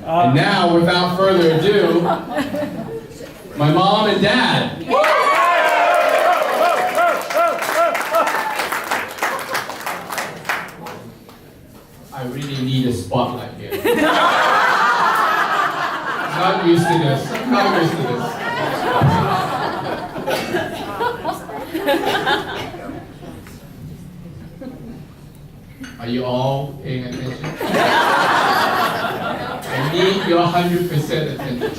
And now, without further ado, my mom and dad. I really need a spotlight here. Not used to this. Not used to this. Are you all paying attention? I need your 100% attention.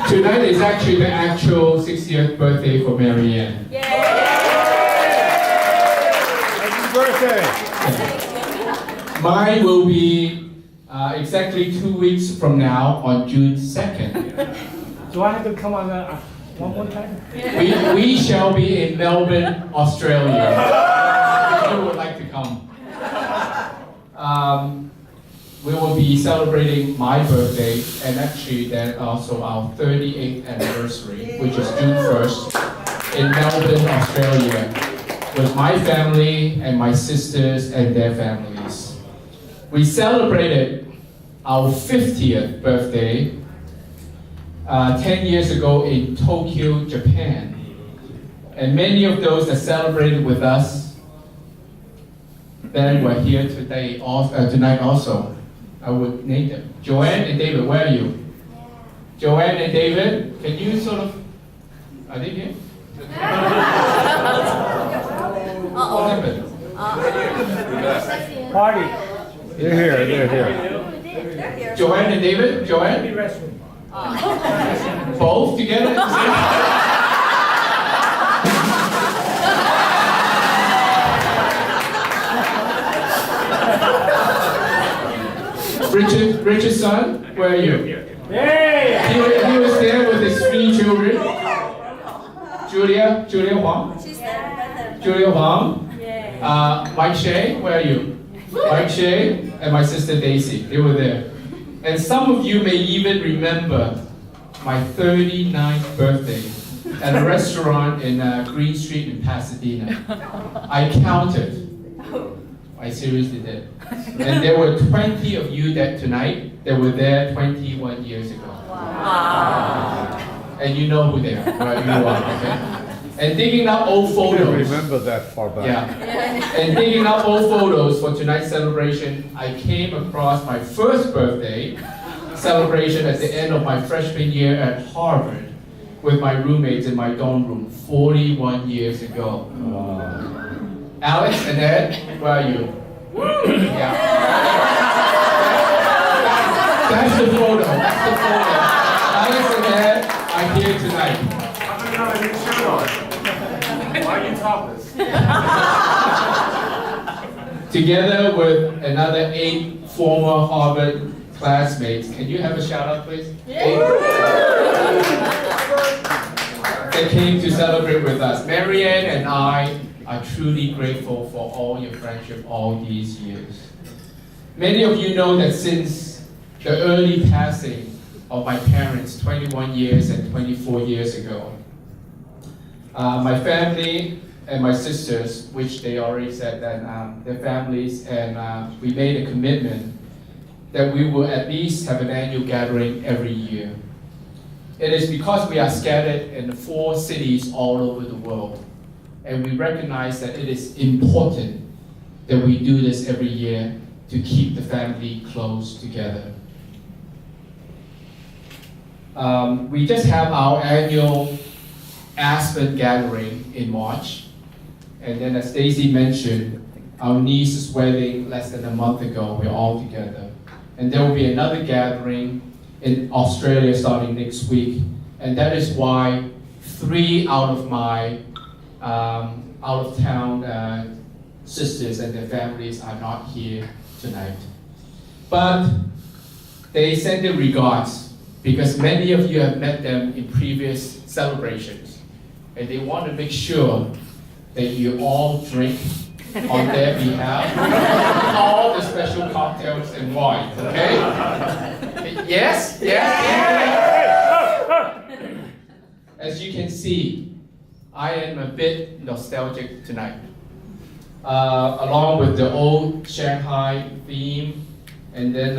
Tonight is actually the actual 60th birthday for Maryann. Yay! Happy birthday! Mine will be exactly 2 weeks from now on June 2nd. Do I have to come on one more time? We shall be in Melbourne, Australia. If you would like to come. We will be celebrating my birthday and actually then also our 38th anniversary, which is June 1st, in Melbourne, Australia, with my family and my sisters and their families. We celebrated our 50th birthday 10 years ago in Tokyo, Japan. And many of those that celebrated with us then were here tonight also. I would name them. Joanne and David, where are you? Joanne and David, can you sort of, are they here? What happened? Party. They're here. Joanne and David? Joanne? Both together? Richard's son, where are you? Hey! He was there with his 3 children. Julia Huang. She's there. Julia Huang. Yeah. Mike Shea, where are you? Mike Shea and my sister Daisy, they were there. And some of you may even remember my 39th birthday at a restaurant in Green Street in Pasadena. I counted. I seriously did. And there were 20 of you that were there 21 years ago. Wow. And you know who they are, right? You are, okay? And digging up old I photos. remember that far back. Yeah. And digging up old photos for tonight's celebration, I came across my first birthday celebration at the end of my freshman year at Harvard with my roommates in my dorm room 41 years ago. Wow. Alex and Ed, where are you? Yeah. That's the photo. Alex and Ed are here tonight. How come you have a new shirt on? Why are you topless? Together with another 8 former Harvard classmates. Can you have a shout out, please? That came to celebrate with us. Maryann and I are truly grateful for all your friendship all these years. Many of you know that since the early passing of my parents 21 years and 24 years ago, my family and my sisters, which they already said that their families, and we made a commitment that we will at least have an annual gathering every year. It is because we are scattered in 4 cities all over the world, and we recognize that it is important that we do this every year to keep the family close together. We just have our annual Aspen gathering in March, and then as Daisy mentioned, our niece's wedding less than a month ago, we're all together. And there will be another gathering in Australia starting next week, and that is why 3 out of my out-of-town sisters and their families are not here tonight. But they send their regards because many of you have met them in previous celebrations, and they want to make sure that you all drink on their behalf all the special cocktails and wine, okay? Yes? Yes? As you can see, I am a bit nostalgic tonight. along with the old Shanghai theme, and then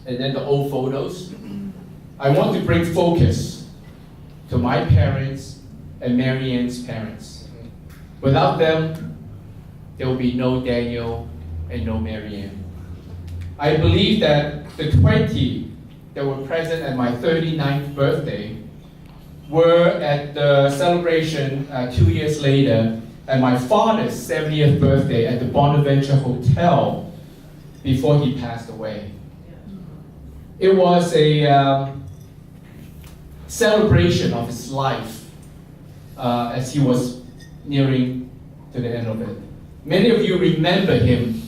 the old photos. I want to bring focus to my parents and Maryann's parents. Without them, there will be no Daniel and no Maryann. I believe that the 20 that were present at my 39th birthday were at the celebration 2 years later at my father's 70th birthday at the Bonaventure Hotel before he passed away. It was a celebration of his life as he was nearing to the end of it. Many of you remember him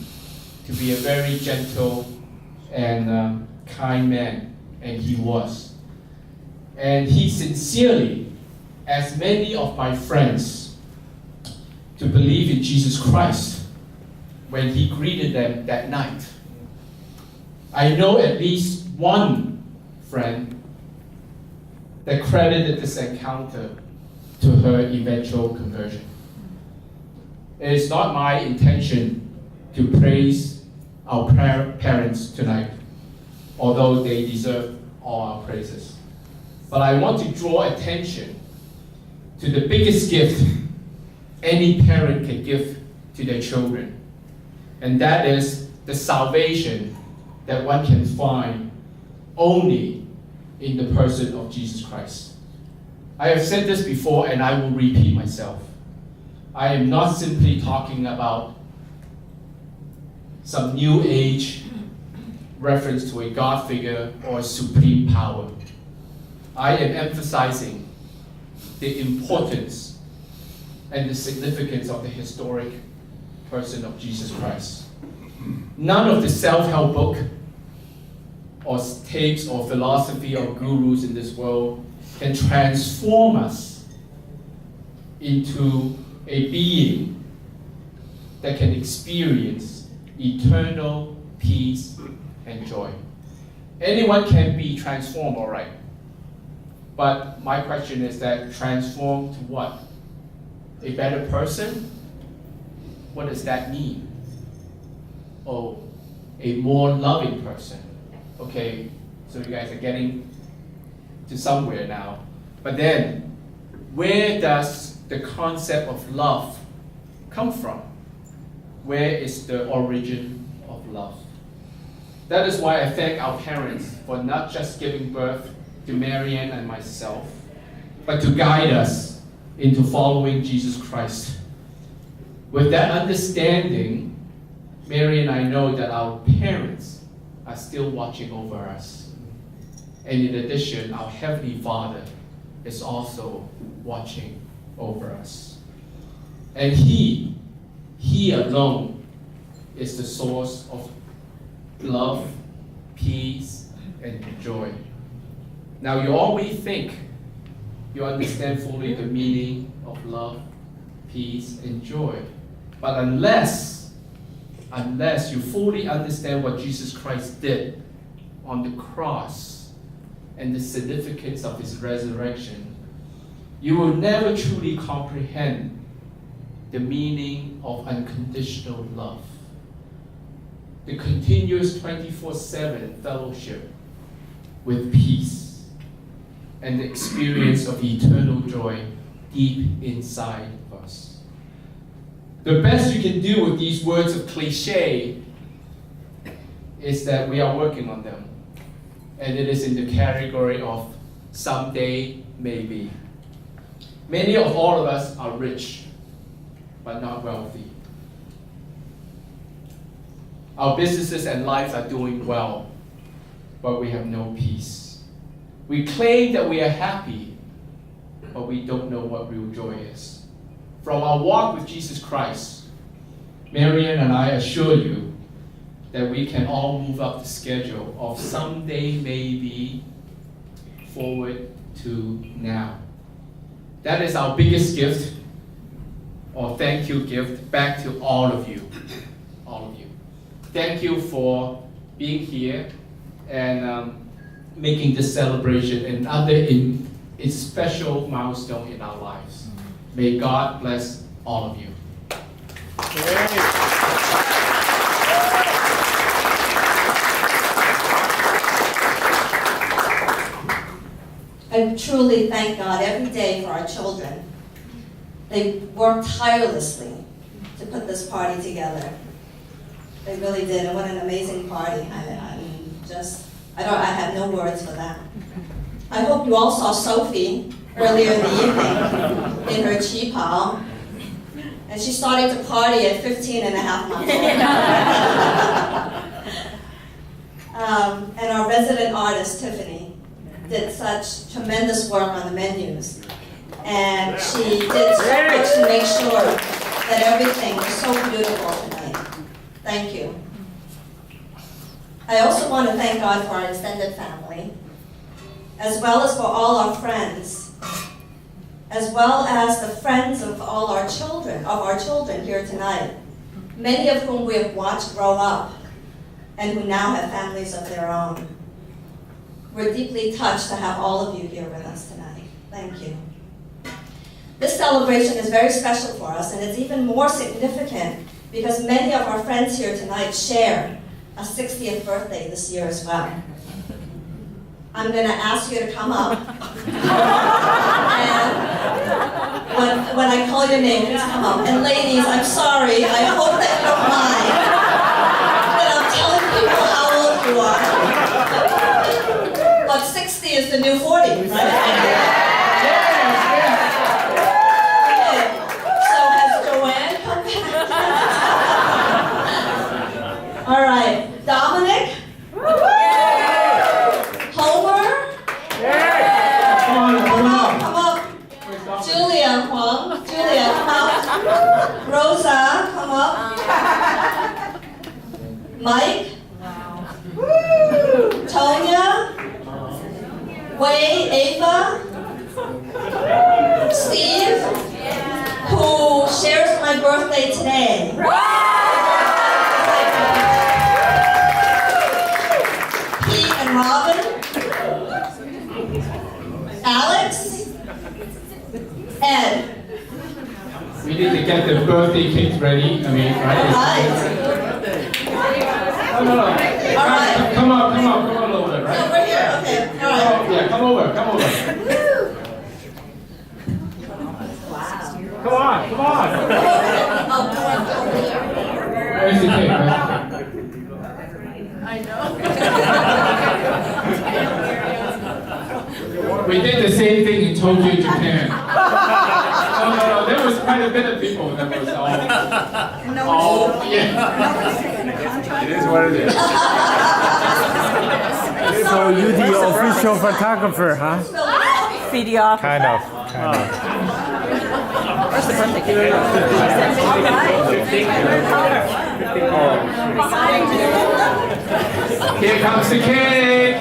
to be a very gentle and kind man, and he was. And he sincerely, as many of my friends, to believe in Jesus Christ when he greeted them that night. I know at least one friend that credited this encounter to her eventual conversion. It is not my intention to praise our parents tonight, although they deserve all our praises. But I want to draw attention to the biggest gift any parent can give to their children, and that is the salvation that one can find only in the person of Jesus Christ. I have said this before and I will repeat myself. I am not simply talking about some new age reference to a God figure or a supreme power. I am emphasizing the importance and the significance of the historic person of Jesus Christ. None of the self-help book or tapes or philosophy or gurus in this world can transform us into a being that can experience eternal peace and joy. Anyone can be transformed, all right. But my question is that transformed to what? A better person? What does that mean? Oh, a more loving person. Okay, so you guys are getting to somewhere now. But then, where does the concept of love come from? Where is the origin of love? That is why I thank our parents for not just giving birth to Maryann and myself, but to guide us into following Jesus Christ. With that understanding, Mary and I know that our parents are still watching over us. And in addition, our Heavenly Father is also watching over us. And He alone is the source of love, peace, and joy. Now, you always think you understand fully the meaning of love, peace, and joy. But unless you fully understand what Jesus Christ did on the cross and the significance of his resurrection, you will never truly comprehend the meaning of unconditional love. The continuous 24/7 fellowship with peace and the experience of eternal joy deep inside of us. The best you can do with these words of cliche is that we are working on them. And it is in the category of someday, maybe. Many of all of us are rich, but not wealthy. Our businesses and lives are doing well, but we have no peace. We claim that we are happy, but we don't know what real joy is. From our walk with Jesus Christ, Maryann and I assure you that we can all move up the schedule of someday maybe forward to now. That is our biggest gift, or thank you gift, back to all of you. All of you. Thank you for being here and making this celebration another special milestone in our lives. May God bless all of you. I truly thank God every day for our children. They worked tirelessly to put this party together. They really did, and what an amazing party. I have no words for that. I hope you all saw Sophie earlier in the evening in her qipao, and she started to party at 15 and a half months old. And our resident artist, Tiffany, did such tremendous work on the menus. And she did so much to make sure that everything was so beautiful tonight. Thank you. I also want to thank God for our extended family, as well as for all our friends, as well as the friends of all our children here tonight, many of whom we have watched grow up and who now have families of their own. We're deeply touched to have all of you here with us tonight. Thank you. This celebration is very special for us, and it's even more significant because many of our friends here tonight share a 60th birthday this year as well. I'm going to ask you to come up, and when I call your name, please come up. And ladies, I'm sorry, I hope that you don't mind that I'm telling people how old you are. But 60 is the new 40, right? All right, Dominic? Homer? Come up. Julia Huang. Julia, come up. Rosa, come up. Mike? Tonya? Wei, Ava? Steve? Who shares my birthday today? Robin, Alex, Ed. We need to get the birthday cakes ready. Right? No. All right. Come on a little bit, right? Over here, okay. All right. Yeah, come over. Wow. Come on. Where's the cake, right? I know. We did the same thing in Tokyo, Japan. No, there was quite a bit of people that was all yeah. It is what it is. So you the official photographer, huh? Videographer. Kind of. Where's the birthday cake? Here comes the cake.